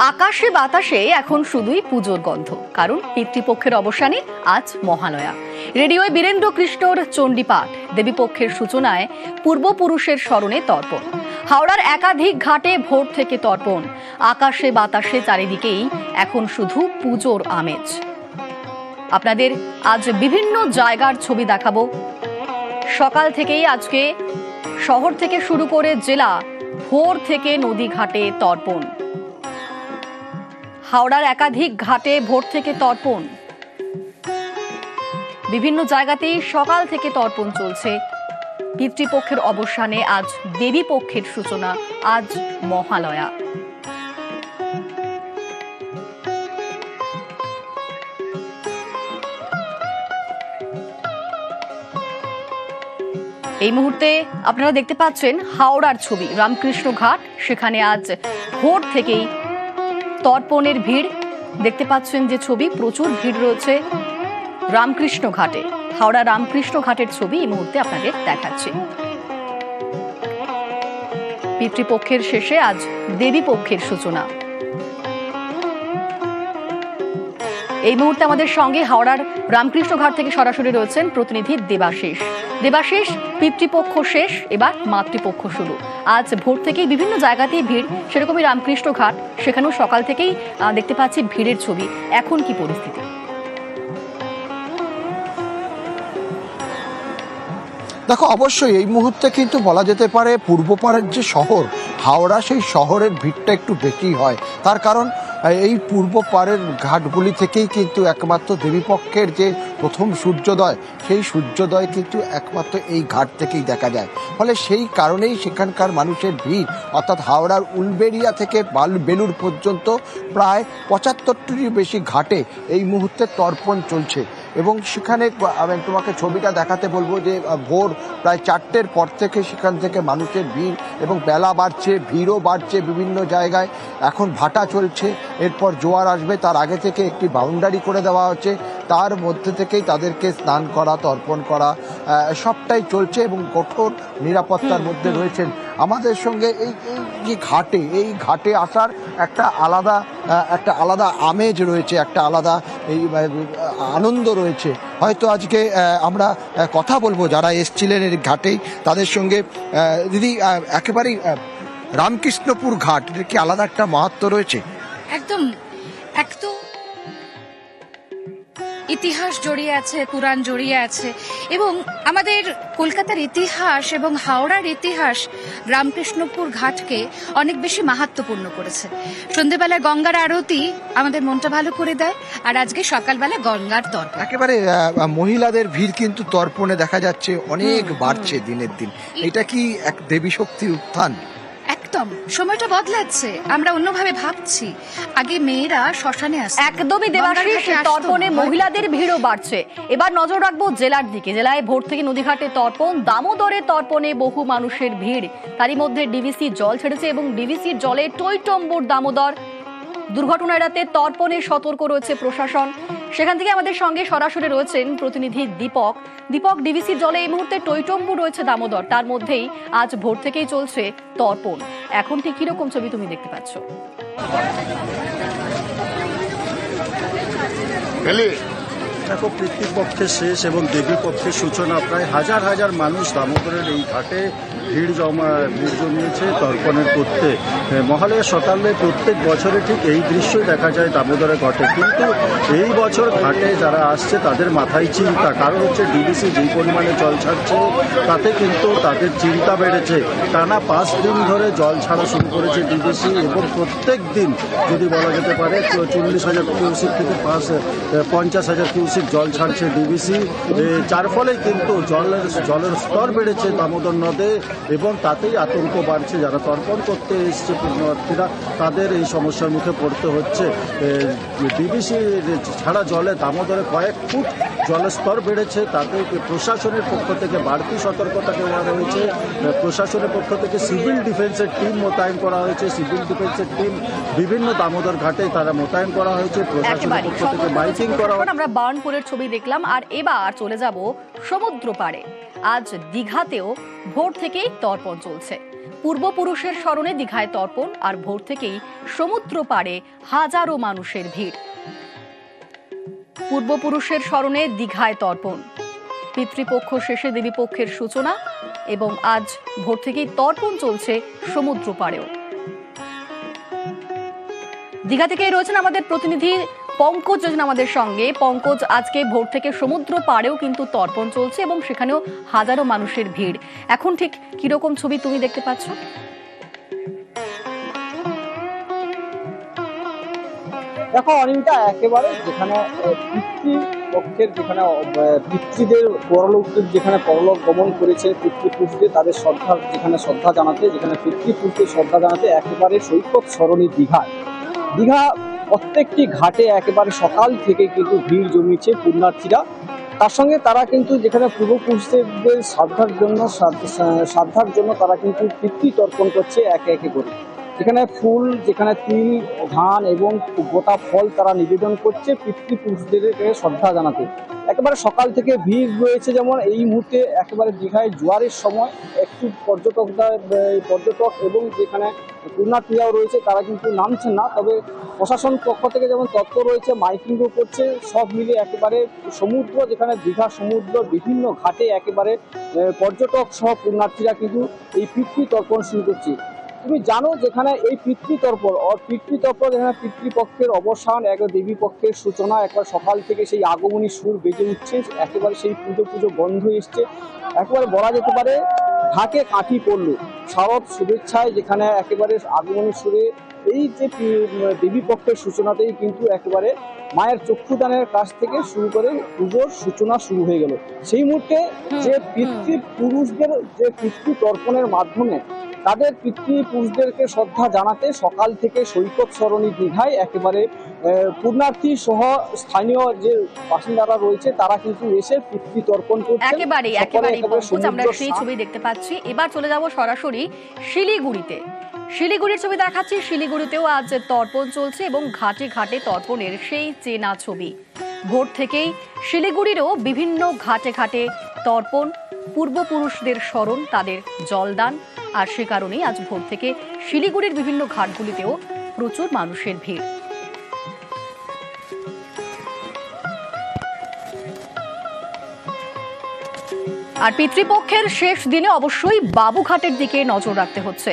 আকাশে বাতাসে এখন শুধুই পুজোর গন্ধ, কারণ পিতৃপক্ষের অবসানে আজ মহালয়া। রেডিওয় বীরেন্দ্র কৃষ্ণর চণ্ডীপাঠ, দেবীপক্ষের সূচনায় পূর্বপুরুষের স্মরণে তর্পণ। হাওড়ার একাধিক ঘাটে ভোর থেকে তর্পণ। আকাশে বাতাসে চারিদিকেই এখন শুধু পুজোর আমেজ। আপনাদের আজ বিভিন্ন জায়গার ছবি দেখাবো। সকাল থেকেই আজকে শহর থেকে শুরু করে জেলা ভোর থেকে নদী ঘাটে তর্পণ। হাওড়ার একাধিক ঘাটে ভোর থেকে তর্পণ। বিভিন্ন জায়গাতেই সকাল থেকে তর্পণ চলছে। পিতৃপক্ষের অবসানে আজ দেবী পক্ষের সূচনা, আজ মহালয়া। এই মুহূর্তে আপনারা দেখতে পাচ্ছেন হাওড়ার ছবি, রামকৃষ্ণ ঘাট। সেখানে আজ ভোর থেকেই তর্পণের ভিড় দেখতে পাচ্ছেন, যে ছবি, প্রচুর ভিড় রয়েছে রামকৃষ্ণ ঘাটে। হাওড়া রামকৃষ্ণ ঘাটের ছবি এই মুহূর্তে আপনাদের দেখাচ্ছি। পিতৃপক্ষের শেষে আজ দেবী পক্ষের সূচনা। এই মুহূর্তে আমাদের সঙ্গে হাওড়ার রামকৃষ্ণ ঘাট থেকে সরাসরি রয়েছেন প্রতিনিধি দেবাশিস। দেবাশিস, পিতৃপক্ষ শেষ, এবার মাতৃপক্ষ শুরু। আজ ভোর থেকেই বিভিন্ন জায়গাতেই ভিড়, সেরকমই রামকৃষ্ণ ঘাট, সেখানেও সকাল থেকেই দেখতে পাচ্ছি ভিড়ের ছবি। এখন কি পরিস্থিতি? দেখো, অবশ্যই এই মুহূর্তে কিন্তু বলা যেতে পারে পূর্বপাড়ের যে শহর হাওড়া, সেই শহরের ভিড়টা একটু বেশি হয়। তার কারণ এই পূর্ব পাড়ের ঘাটগুলি থেকেই কিন্তু একমাত্র দেবীপক্ষের যে প্রথম সূর্যোদয়, সেই সূর্যোদয় কিন্তু একমাত্র এই ঘাট থেকেই দেখা যায়। ফলে সেই কারণেই সেখানকার মানুষের ভিড়, অর্থাৎ হাওড়ার উলবেড়িয়া থেকে বেলুড় পর্যন্ত প্রায় ৭৫টির বেশি ঘাটে এই মুহূর্তে তর্পণ চলছে। এবং সেখানে আমি তোমাকে ছবিটা দেখাতে বলবো যে ভোর প্রায় ৪টের পর থেকে সেখান থেকে মানুষের ভিড়, এবং বেলা বাড়ছে, ভিড়ও বাড়ছে বিভিন্ন জায়গায়। এখন ভাটা চলছে, এরপর জোয়ার আসবে, তার আগে থেকে একটি বাউন্ডারি করে দেওয়া হচ্ছে, তার মধ্যে থেকেই তাদেরকে স্নান করা, তর্পণ করা সবটাই চলছে, এবং কঠোর নিরাপত্তার মধ্যে রয়েছেন। আমাদের সঙ্গে এই যে ঘাটে, এই ঘাটে আসার একটা আলাদা আমেজ রয়েছে, একটা আলাদা এই আনন্দ রয়েছে। হয়তো আজকে আমরা কথা বলবো যারা এসছিলেন এই ঘাটেই, তাদের সঙ্গে। দিদি, একেবারেই রামকৃষ্ণপুর ঘাট, এর কি আলাদা একটা মাহাত্ম্য রয়েছে? একদম ইতিহাস জড়িয়ে আছে, পুরাণ জড়িয়ে আছে, এবং আমাদের কলকাতার ইতিহাস এবং হাওড়ার ইতিহাস রামকৃষ্ণপুর ঘাটকে অনেক বেশি মাহাত্ম্যপূর্ণ করেছে। সন্ধ্যেবেলায় গঙ্গার আরতি আমাদের মনটা ভালো করে দেয়, আর আজকে সকালবেলা গঙ্গার তর্পণ। একেবারে মহিলাদের ভিড় কিন্তু তর্পণে দেখা যাচ্ছে অনেক বাড়ছে দিনের দিন। এটা কি এক দেবী শক্তির উত্থান? একদম, সময়টা বদলাচ্ছে, আমরা অন্যভাবে ভাবছি। আগে মেয়েরা শ্মশানে আসতো। একদমই দেবাশিস, তর্পণে মহিলাদের ভিড়ও বাড়ছে। এবার নজর রাখবো জেলার দিকে। জেলায় ভোর থেকে নদীঘাটে তর্পণ, দামোদরে তর্পণে বহু মানুষের ভিড়। তারই মধ্যে ডিভিসি জল ছেড়েছে, এবং ডিভিসির জলে টইটম্বুর দামোদর। দুর্ঘটনা এড়াতে তর্পণে সতর্ক রয়েছে প্রশাসন। সেখান থেকে আমাদের সঙ্গে সরাসরি রয়েছেন প্রতিনিধি দীপক। দীপক, ডিভিসির জলে এই মুহূর্তে টইটম্বুর রয়েছে দামোদর, তার মধ্যেই আজ ভোর থেকেই চলছে তর্পণ। এখন ঠিক কিরকম ছবি তুমি দেখতে পাচ্ছ? দেখো, পিতৃপক্ষের শেষ এবং দেবী পক্ষের সূচনা। প্রায় হাজার হাজার মানুষ দামোদরের এই ঘাটে ভিড় জমিয়েছে তর্পণের করতে। মহালয়া সকালে প্রত্যেক বছরে ঠিক এই দৃশ্যই দেখা যায় দামোদরের ঘাটে, কিন্তু এই বছর ঘাটে যারা আসছে তাদের মাথায় চিন্তা। কারণ হচ্ছে ডিভিসি যেই পরিমাণে জল ছাড়ছে, তাতে কিন্তু তাদের চিন্তা বেড়েছে। টানা ৫ দিন ধরে জল ছাড়া শুরু করেছে ডিভিসি, এবং প্রত্যেক দিন যদি বলা যেতে পারে ৪০,০০০ কিউসিক থেকে ৫০,০০০ কিউসিক জল ছাড়ছে ডিভিসি, যার ফলে কিন্তু জলের স্তর বেড়েছে দামোদর নদে, এবং তাতেই আতঙ্ক বাড়ছে। যারা তর্পণ করতে এসছে পুণ্যার্থীরা, তাদের এই সমস্যার মুখে পড়তে হচ্ছে। ডিভিসি ছাড়া জলে দামোদরে কয়েক ফুট জলের স্তর বেড়েছে, তাতে প্রশাসনের পক্ষ থেকে বাড়তি সতর্কতা দেওয়া হয়েছে। প্রশাসনের পক্ষ থেকে সিভিল ডিফেন্সের টিম মোতায়েন করা হয়েছে। সিভিল ডিফেন্সের টিম বিভিন্ন দামোদর ঘাটে তারা মোতায়েন করা হয়েছে। প্রশাসনের পক্ষ থেকে মাইকিং করা হয়েছে। আমরা বার্নপুরের ছবি দেখলাম, আর এবার চলে যাব সমুদ্র পাড়ে। আজ দীঘাতেও ভোর থেকেই তর্পণ চলছে। পূর্বপুরুষের স্মরণে দীঘায় তর্পণ, আর ভোর থেকেই সমুদ্র পাড়ে হাজারো মানুষের ভিড়। পূর্বপুরুষের স্মরণে দীঘায় তর্পণ, পিতৃপক্ষ শেষে দেবীপক্ষের সূচনা এবং আজ ভোর থেকেই তর্পণ চলছে সমুদ্র পাড়েও। দীঘা থেকে রয়েছেন আমাদের প্রতিনিধি পঙ্কজ রয়েছেন আমাদের সঙ্গে। পঙ্কজ, আজকে ভোর থেকে সমুদ্র পাড়েও কিন্তু তর্পণ চলছে এবং সেখানেও হাজারো মানুষের ভিড়। এখন ঠিক কিরকম ছবি তুমি দেখতে পাচ্ছ? দেখো অনিন্দিতা, একেবারে যেখানে পিতৃপক্ষের যেখানে পিতৃদের পরলোকের যেখানে পরলোক গমন করেছে পিতৃপুরুষদের, তাদের শ্রদ্ধা যেখানে শ্রদ্ধা জানাতে, যেখানে পিতৃপুরুষদের শ্রদ্ধা জানাতে একেবারে সৈকত সরণি দীঘা প্রত্যেকটি ঘাটে একেবারে সকাল থেকে কিন্তু ভিড় জমিয়েছে পুণ্যার্থীরা। তার সঙ্গে তারা কিন্তু যেখানে পূর্বপুরুষদের শ্রদ্ধার জন্য তারা কিন্তু পিতৃ তর্পণ করছে একে একে করে। যেখানে ফুল, যেখানে তিল, ধান এবং গোটা ফল তারা নিবেদন করছে পিতৃপুরুষদেরকে শ্রদ্ধা জানাতে। একেবারে সকাল থেকে ভিড় রয়েছে। যেমন এই মুহূর্তে একেবারে দীঘায় জোয়ারের সময় একটু পর্যটক এবং যেখানে পুণ্যার্থীরাও রয়েছে তারা কিন্তু নামছেন না, তবে প্রশাসন পক্ষ থেকে যেমন তৎপর রয়েছে, মাইকিংও করছে, সব মিলে একেবারে সমুদ্র, যেখানে দীঘা সমুদ্র বিভিন্ন ঘাটে একেবারে পর্যটক সহ পুণ্যার্থীরা কিন্তু এই পিতৃ তর্পণ শুরু করছে। তুমি জানো যেখানে এই পিতৃতর্পণ যেখানে পিতৃপক্ষের অবসান, একবার দেবী পক্ষের সূচনা, একবার সকাল থেকে সেই আগমনী সুর বেজে উঠছে, একেবারে সেই পুজো গন্ধ এসছে। একেবারে বলা যেতে পারে ঢাকে কাঠি পড়লো শারদ শুভেচ্ছায়, যেখানে একেবারে আগমনী সুরে এই যে দেবী পক্ষের সূচনাতেই কিন্তু একেবারে মায়ের চক্ষুদানের কাছ থেকে শুরু করে পুজোর সূচনা শুরু হয়ে গেল। সেই মুহূর্তে যে পিতৃপুরুষদের যে পিতৃ তর্পণের মাধ্যমে তাদের পিতৃপুরুষদেরকে শ্রদ্ধা জানাতে সকাল থেকে সৈকত সরণি দীঘায় একেবারে পুণ্যার্থী সহ স্থানীয় যে বাসিন্দারা রয়েছে তারা কিন্তু এসে পিতৃ তর্পণ করছে। একেবারে আমরা সেই ছবি দেখতে পাচ্ছি। এবার চলে যাব সরাসরি শিলিগুড়ির ছবি দেখাচ্ছি। শিলিগুড়িতেও আজ তর্পণ চলছে এবং ঘাটে ঘাটে তর্পণের সেই চেনা ছবি। ভোর থেকেই শিলিগুড়িরও বিভিন্ন ঘাটে ঘাটে তর্পণ, পূর্বপুরুষদের স্মরণ, তাদের জলদান, আর সে কারণেই আজ ভোর থেকে শিলিগুড়ির বিভিন্ন ঘাটগুলিতেও প্রচুর মানুষের ভিড়। আর পিতৃপক্ষের শেষ দিনে অবশ্যই বাবুঘাটের দিকে নজর রাখতে হচ্ছে।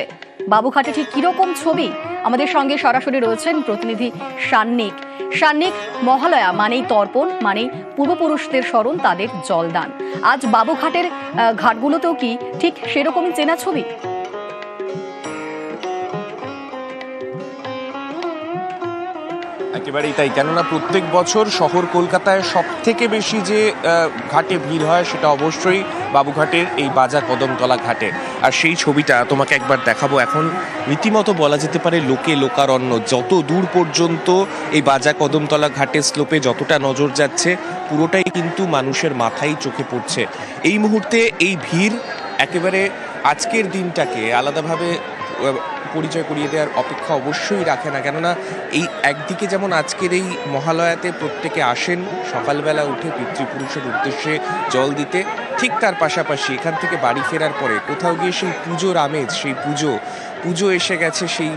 বাবুঘাটে ঠিক কিরকম ছবি, আমাদের সঙ্গে সরাসরি রয়েছেন প্রতিনিধি সান্নিক। মহালয়া মানেই তর্পণ, মানেই পূর্বপুরুষদের স্মরণ, তাদের জলদান। আজ বাবুঘাটের ঘাটগুলোতেও কি ঠিক সেরকমই চেনা ছবি? একেবারেই তাই, কেননা প্রত্যেক বছর শহর কলকাতায় সব থেকে বেশি যে ঘাটে ভিড় হয় সেটা অবশ্যই বাবুঘাটের এই বাজার কদমতলা ঘাটে। আর সেই ছবিটা তোমাকে একবার দেখাবো। এখন রীতিমতো বলা যেতে পারে লোকে লোকারণ্য, যত দূর পর্যন্ত এই বাজার কদমতলা ঘাটের স্লোপে যতটা নজর যাচ্ছে পুরোটাই কিন্তু মানুষের মাথায় চোখে পড়ছে। এই মুহূর্তে এই ভিড় একেবারে আজকের দিনটাকে আলাদাভাবে পরিচয় করিয়ে দেওয়ার অপেক্ষা অবশ্যই রাখে না। কেননা এই একদিকে যেমন আজকের এই মহালয়াতে প্রত্যেকে আসেন সকালবেলা উঠে পিতৃপুরুষের উদ্দেশ্যে জল দিতে, ঠিক তার পাশাপাশি এখান থেকে বাড়ি ফেরার পরে কোথাও গিয়ে সেই পুজোর আমেজ, সেই পুজো এসে গেছে, সেই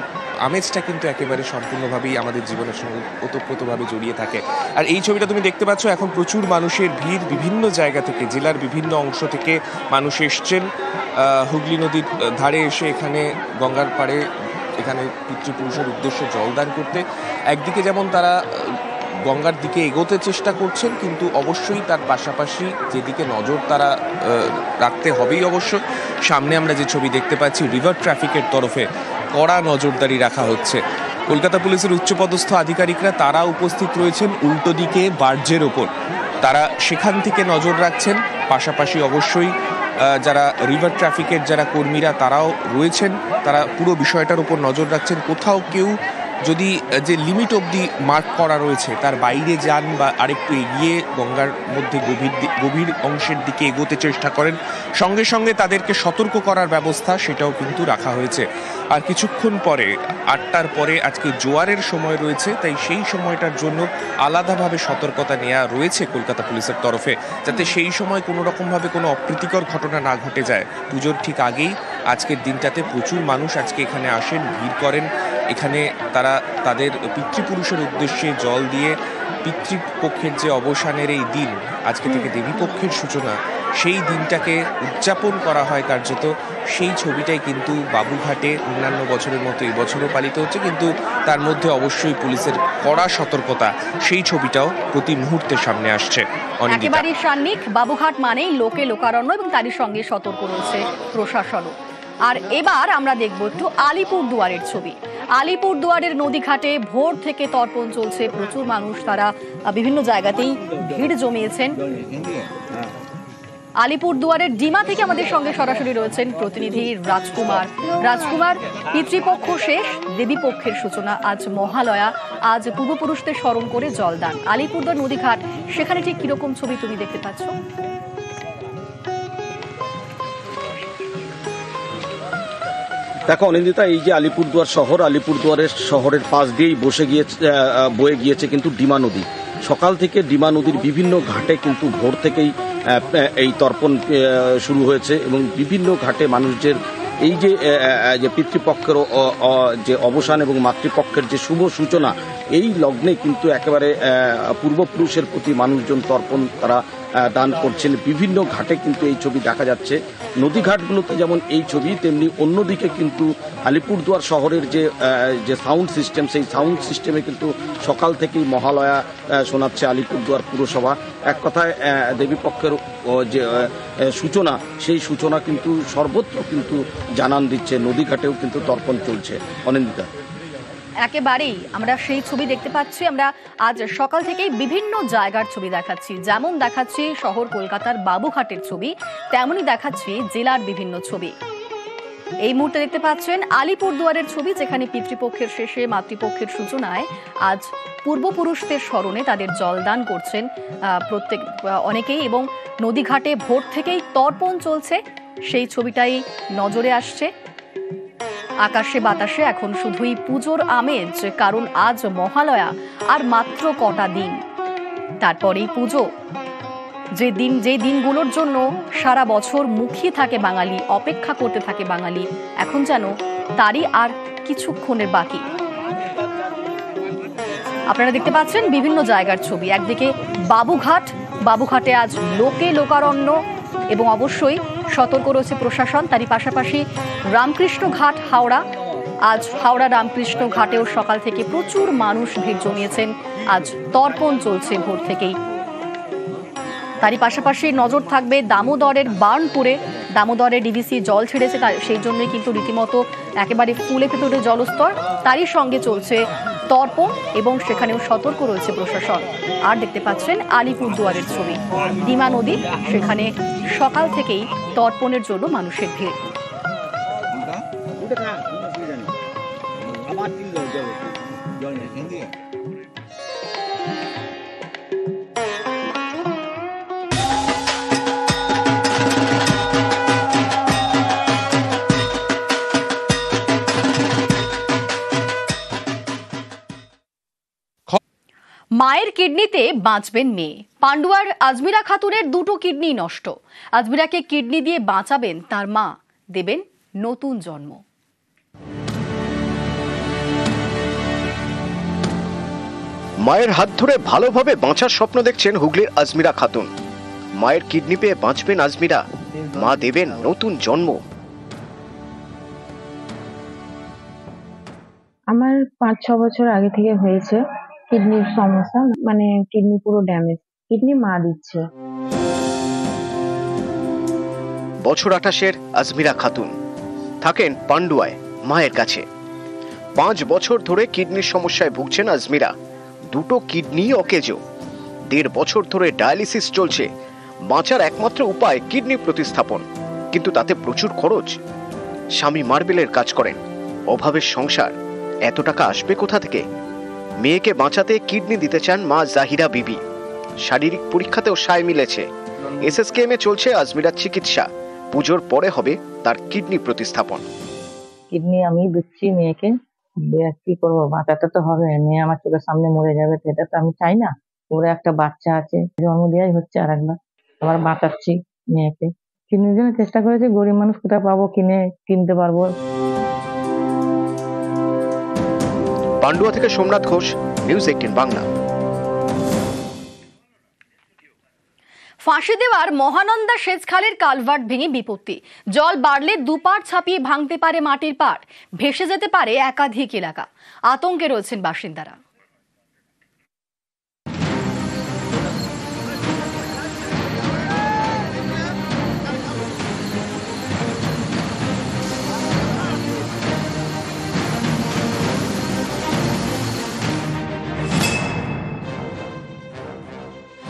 আমেজটা কিন্তু একেবারে সম্পূর্ণভাবেই আমাদের জীবনের সঙ্গে ওতপ্রোতভাবে জড়িয়ে থাকে। আর এই ছবিটা তুমি দেখতে পাচ্ছ, এখন প্রচুর মানুষের ভিড়, বিভিন্ন জায়গা থেকে, জেলার বিভিন্ন অংশ থেকে মানুষ এসছেন হুগলি নদীর ধারে এসে এখানে গঙ্গার পাড়ে এখানে পিতৃপুরুষের উদ্দেশ্যে জলদান করতে। একদিকে যেমন তারা গঙ্গার দিকে এগোতে চেষ্টা করছেন, কিন্তু অবশ্যই তার পাশাপাশি যেদিকে নজর তারা রাখতে হবেই অবশ্য, সামনে আমরা যে ছবি দেখতে পাচ্ছি রিভার ট্রাফিকের তরফে কড়া নজরদারি রাখা হচ্ছে। কলকাতা পুলিশের উচ্চপদস্থ আধিকারিকরা তারা উপস্থিত রয়েছেন উল্টো দিকে বার্জের ওপর, তারা সেখান থেকে নজর রাখছেন। পাশাপাশি অবশ্যই যারা রিভার ট্রাফিকের যারা কর্মীরা তারাও রয়েছেন, তারা পুরো বিষয়টার উপর নজর রাখছেন। কোথাও কেউ যদি যে লিমিট অবধি মার্ক করা রয়েছে তার বাইরে যান বা আরেকটু এগিয়ে গঙ্গার মধ্যে গভীর অংশের দিকে এগোতে চেষ্টা করেন, সঙ্গে সঙ্গে তাদেরকে সতর্ক করার ব্যবস্থা সেটাও কিন্তু রাখা হয়েছে। আর কিছুক্ষণ পরে 8টার পরে আজকে জোয়ারের সময় রয়েছে, তাই সেই সময়টার জন্য আলাদাভাবে সতর্কতা নেওয়া রয়েছে কলকাতা পুলিশের তরফে, যাতে সেই সময় কোনো রকমভাবে কোনো অপ্রীতিকর ঘটনা না ঘটে যায়। পুজোর ঠিক আগেই আজকের দিনটাতে প্রচুর মানুষ আজকে এখানে আসেন, ভিড় করেন। এখানে তারা তাদের পিতৃপুরুষের উদ্দেশ্যে জল দিয়ে পিতৃপক্ষের যে অবসানের এই দিন, আজকে থেকে দেবীপক্ষের সূচনা, সেই দিনটাকে উদযাপন করা হয় কার্যত। সেই ছবিটাই কিন্তু বাবুঘাটে অন্যান্য বছরের মতো এই বছরও পালিত হচ্ছে, কিন্তু তার মধ্যে অবশ্যই পুলিশের কড়া সতর্কতা, সেই ছবিটাও প্রতি মুহূর্তে সামনে আসছে। একেবারেই সান্নিক বাবুঘাট মানেই লোকে লোকারণ্য এবং তারই সঙ্গে সতর্ক রয়েছে প্রশাসনও। আর এবার আমরা দেখব একটু আলিপুরদুয়ারের ছবি। আলিপুরদুয়ারের নদীঘাটে ভোর থেকে তর্পণ চলছে, প্রচুর মানুষ তারা বিভিন্ন জায়গাতেই ভিড় জমিয়েছেন। আলিপুরদুয়ারের ডিমা থেকে আমাদের সঙ্গে সরাসরি রয়েছেন প্রতিনিধি রাজকুমার। পিতৃপক্ষ শেষ, দেবীপক্ষের সূচনা, আজ মহালয়া, আজ পূর্বপুরুষদের স্মরণ করে জলদান। আলিপুরদুয়ার নদীঘাট, সেখানে ঠিক কিরকম ছবি তুমি দেখতে পাচ্ছ? দেখো অনিন্দিতা, এই যে আলিপুরদুয়ার শহর, আলিপুরদুয়ারের শহরের পাশ দিয়েই বয়ে গিয়েছে কিন্তু ডিমা নদী। সকাল থেকে ডিমা নদীর বিভিন্ন ঘাটে কিন্তু ভোর থেকেই এই তর্পণ শুরু হয়েছে এবং বিভিন্ন ঘাটে মানুষদের এই যে পিতৃপক্ষের যে অবসান এবং মাতৃপক্ষের যে শুভ সূচনা, এই লগ্নে কিন্তু একেবারে পূর্বপুরুষের প্রতি মানুষজন তর্পণ তারা দান করছেন। বিভিন্ন ঘাটে কিন্তু এই ছবি দেখা যাচ্ছে। নদীঘাটগুলোতে যেমন এই ছবি, তেমনি অন্যদিকে কিন্তু আলিপুরদুয়ার শহরের যে সাউন্ড সিস্টেম, সেই সাউন্ড সিস্টেমে কিন্তু সকাল থেকেই মহালয়া শোনাচ্ছে আলিপুরদুয়ার পুরসভা। এক কথায় দেবীপক্ষের যে সূচনা, সেই সূচনা কিন্তু সর্বত্র কিন্তু জানান দিচ্ছে। নদীঘাটেও কিন্তু তর্পণ চলছে। অনিন্দিতা, একেবারেই আমরা সেই ছবি দেখতে পাচ্ছি। আমরা আজ সকাল থেকেই বিভিন্ন জায়গার ছবি দেখাচ্ছি, যেমন দেখাচ্ছি শহর কলকাতার বাবুঘাটের ছবি, তেমনই দেখাচ্ছি জেলার বিভিন্ন ছবি। এই মুহূর্তে দেখতে পাচ্ছেন আলিপুরদুয়ারের ছবি, যেখানে পিতৃপক্ষের শেষে মাতৃপক্ষের সূচনায় আজ পূর্বপুরুষদের স্মরণে তাদের জলদান করছেন অনেকেই, এবং নদীঘাটে ভোর থেকেই তর্পণ চলছে, সেই ছবিটাই নজরে আসছে। আকাশে বাতাসে এখন শুধুই পুজোর আমেজ, কারণ আজ মহালয়া, আর মাত্র কটা দিন, তারপরেই পুজো। যে দিনগুলোর জন্য সারা বছর মুখিয়ে থাকে বাঙালি, অপেক্ষা করতে থাকে বাঙালি, এখন যেন তারই আর কিছুক্ষণের বাকি। আপনারা দেখতে পাচ্ছেন বিভিন্ন জায়গার ছবি। একদিকে বাবুঘাটে আজ লোকে লোকারণ্য এবং অবশ্যই সতর্ক রয়েছে প্রশাসন। তারই পাশাপাশি রামকৃষ্ণ ঘাট হাওড়া, আজ হাওড়া রামকৃষ্ণ ঘাটেও সকাল থেকে প্রচুর মানুষ ভিড় জমিয়েছেন, আজ তর্পণ চলছে ভোর থেকেই। তারই পাশাপাশি নজর থাকবে দামোদরের বার্নপুরে। দামোদরে ডিভিসি জল ছেড়েছে, সেই জন্যই কিন্তু রীতিমতো একেবারে ফুলে ফেটে জলস্তর। তারই সঙ্গে চলছে তর্পণ এবং সেখানেও সতর্ক রয়েছে প্রশাসন। আর দেখতে পাচ্ছেন আলিপুরদুয়ারের ছবি, ডিমা নদী, সেখানে সকাল থেকেই তর্পণের জন্য মানুষের ভিড়। মায়ের কিডনিতে বাঁচবেন মেয়ে। পান্ডুয়ার আজমিরা খাতুনের দুটো কিডনি নষ্ট। আজমিরাকে কিডনি দিয়ে বাঁচাবেন তার মা, দেবেন নতুন জন্ম। মায়ের হাত ধরে ভালোভাবে বাঁচার স্বপ্ন দেখছেন হুগলির আজমিরা খাতুন। মায়ের কিডনি পেয়ে বাঁচবেন আজমিরা, মা দেবেন নতুন জন্ম। আমার 5-6 বছর আগে থেকে হয়েছে কিডনির সমস্যা, মানে কিডনি পুরো ড্যামেজ, কিডনি মা দিচ্ছে। বছর 28-এর আজমিরা খাতুন থাকেন পান্ডুয়ায় মায়ের কাছে। 5 বছর ধরে কিডনির সমস্যায় ভুগছেন আজমিরা। দুটো কিডনি অকেজো। 1.5 বছর ধরে ডায়ালিসিস চলছে। বাঁচার একমাত্র উপায় কিডনি প্রতিস্থাপন, কিন্তু তাতে প্রচুর খরচ। স্বামী মার্বেলের কাজ করেন, অভাবের সংসার, এত টাকা আসবে কোথা থেকে? মেয়েকে বাঁচাতে কিডনি দিতে চান মা জাহিরা বিবি। শারীরিক পরীক্ষাতেও সায় মিলেছে। এসএসকেএমে চলছে আজমিরার চিকিৎসা। পুজোর পরে হবে তার কিডনি প্রতিস্থাপন। কিডনি আমি দিচ্ছি মেয়েকে, কি করবো, বাঁচাতে তো হবে। মেয়ে আমার চোখের সামনে মরে যাবে, সেটা তো আমি চাই না। ওরা একটা বাচ্চা আছে, জন্ম দেওয়াই হচ্ছে আর একবার, আবার বাঁচাচ্ছি মেয়েকে। কিডনির জন্য চেষ্টা করেছি, গরিব মানুষ কোথায় পাবো, কিনতে পারবো। পান্ডুয়া থেকে সোমনাথ ঘোষ, নিউজ 18 বাংলা। ফাঁসি দেওয়ার মহানন্দা সেচখালের কালভার্ট ভেঙে বিপত্তি। জল বাড়লে দুপাড় ছাপিয়ে ভাঙতে পারে মাটির পাড়, ভেসে যেতে পারে একাধিক এলাকা। আতঙ্কে রয়েছেন বাসিন্দারা।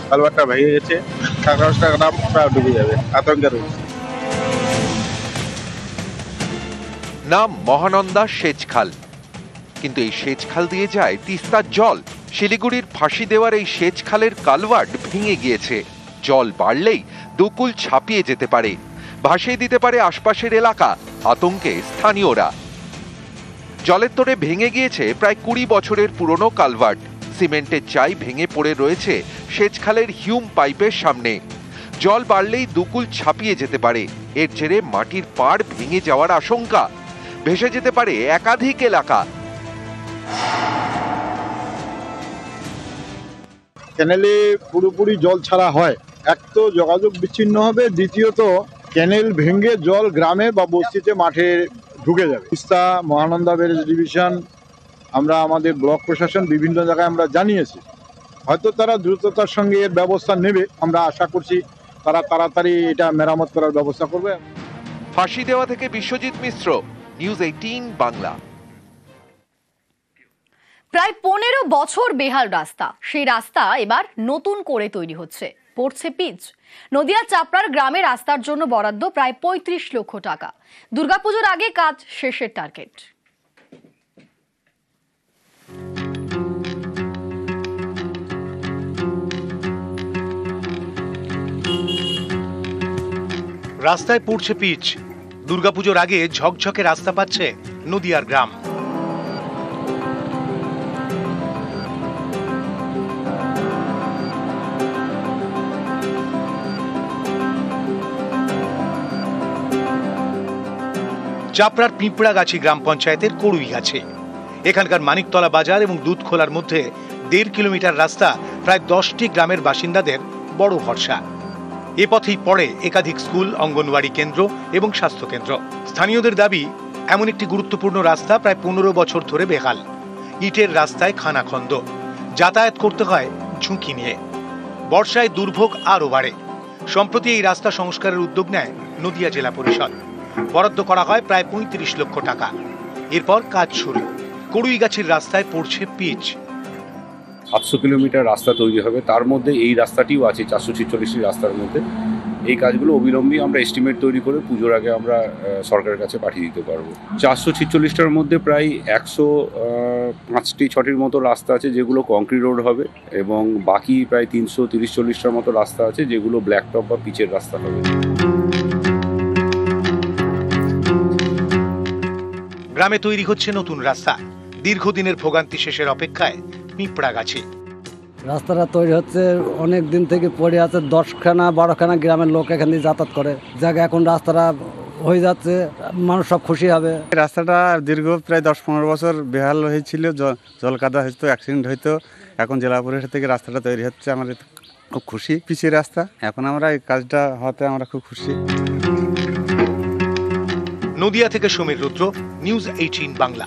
কালভার্টটা ভেঙে গেছে, কাগজটা গ্রাম প্রায় ডুবে যাবে, আতঙ্কে রয়েছে। নাম মহানন্দা সেচখাল, কিন্তু এই সেচখাল দিয়ে যায় তিস্তার জল। শিলিগুড়ির ফাঁসি দেওয়ার এই সেচখালের কালভার্ট ভেঙে গিয়েছে। জল বাড়লেই দুকুল ছাপিয়ে যেতে পারে, ভাসিয়ে দিতে পারে আশপাশের এলাকা। আতঙ্কে স্থানীয়রা। জলের তোড়ে ভেঙে গিয়েছে প্রায় 20 বছরের পুরনো কালভার্ট। সিমেন্টের চাই ভেঙে পড়ে রয়েছে সেচখালের হিউম পাইপের সামনে। জল বাড়লেই দুকুল ছাপিয়ে যেতে পারে। এর জেরে মাটির পাড় ভেঙে যাওয়ার আশঙ্কা। ভেসে যেতে পারে একাধিক এলাকা। ক্যানেলে পুরোপুরি জল ছাড়া হয়, এক তো যোগাযোগ বিচ্ছিন্ন হবে, দ্বিতীয়ত ক্যানেল ভেঙে জল গ্রামে বা বস্তিতে মাঠে ঢুকে যাবে। তিস্তা মহানন্দা ব্যারেজ ডিভিশন, আমরা আমাদের ব্লক প্রশাসন বিভিন্ন জায়গায় আমরা জানিয়েছি। হয়তো তারা দ্রুততার সঙ্গে এর ব্যবস্থা নেবে। আমরা আশা করছি তারা তাড়াতাড়ি এটা মেরামত করার ব্যবস্থা করবে। ফাঁসি দেওয়া থেকে বিশ্বজিৎ মিশ্র, নিউজ 18 বাংলা। প্রায় 15 বছর বেহাল রাস্তা, সেই রাস্তা এবার নতুন করে তৈরি হচ্ছে, পড়ছে পিচ। নদিয়া চাপড়ার গ্রামে রাস্তার জন্য বরাদ্দ প্রায় 35 লক্ষ টাকা। দুর্গাপুজোর আগে কাজ শেষের টার্গেট। রাস্তায় পড়ছে পিচ। দুর্গাপুজোর আগে ঝকঝকে রাস্তা পাচ্ছে নদিয়ার গ্রাম। চাপড়ার পিঁপড়াগাছি গ্রাম পঞ্চায়েতের কড়ুইগাছি। এখানকার মানিকতলা বাজার এবং দুধখোলার মধ্যে 1.5 কিলোমিটার রাস্তা প্রায় 10টি গ্রামের বাসিন্দাদের বড় ভরসা। এ পথেই পড়ে একাধিক স্কুল, অঙ্গনওয়াড়ি কেন্দ্র এবং স্বাস্থ্য কেন্দ্র। স্থানীয়দের দাবি, এমন একটি গুরুত্বপূর্ণ রাস্তা প্রায় 15 বছর ধরে বেহাল। ইটের রাস্তায় খানাখন্দ, যাতায়াত করতে হয় ঝুঁকি নিয়ে। বর্ষায় দুর্ভোগ আরও বাড়ে। সম্প্রতি এই রাস্তা সংস্কারের উদ্যোগ নেয় নদিয়া জেলা পরিষদ। বরাদ্দ করা হয় প্রায় 35 লক্ষ টাকা। এরপর কাজ শুরু। কড়ুইগাছির রাস্তায় পড়ছে পিচ। 700 কিলোমিটার রাস্তা তৈরি হবে, তার মধ্যে এই রাস্তাটিও আছে 446টি রাস্তার মধ্যে। এই কাজগুলো অবিলম্বে আমরা এস্টিমেট তৈরি করে পুজোর আগে আমরা সরকারের কাছে পাঠিয়ে দিতে পারবো। 446টার মধ্যে প্রায় 105-6টির মতো রাস্তা আছে যেগুলো কংক্রিট রোড হবে, এবং বাকি প্রায় 330-40টার মতো রাস্তা আছে যেগুলো ব্ল্যাক টপ বা পিচের রাস্তা হবে। গ্রামে তৈরি হচ্ছে নতুন রাস্তা। দীর্ঘদিনের ভোগান্তি শেষের অপেক্ষায় পিঁপড়াগাছি। রাস্তাটা তৈরি হচ্ছে অনেক দিন থেকে পড়ে আছে, 10খানা-12খানা গ্রামের লোক এখান দিয়ে যাতায়াত করে। জায়গা এখন রাস্তাটা হয়ে যাচ্ছে, মানুষ সব খুশি হবে। রাস্তাটা দীর্ঘ প্রায় 10-15 বছর বেহাল হয়েছিল, জল কাদা হয়তো, অ্যাক্সিডেন্ট হয়তো। এখন জেলা পরিষদ থেকে রাস্তাটা তৈরি হচ্ছে, আমরা খুব খুশি। পিচের রাস্তা, এখন আমরা এই কাজটা হতে আমরা খুব খুশি। নদিয়া থেকে সমীর রুদ্র, নিউজ 18 বাংলা।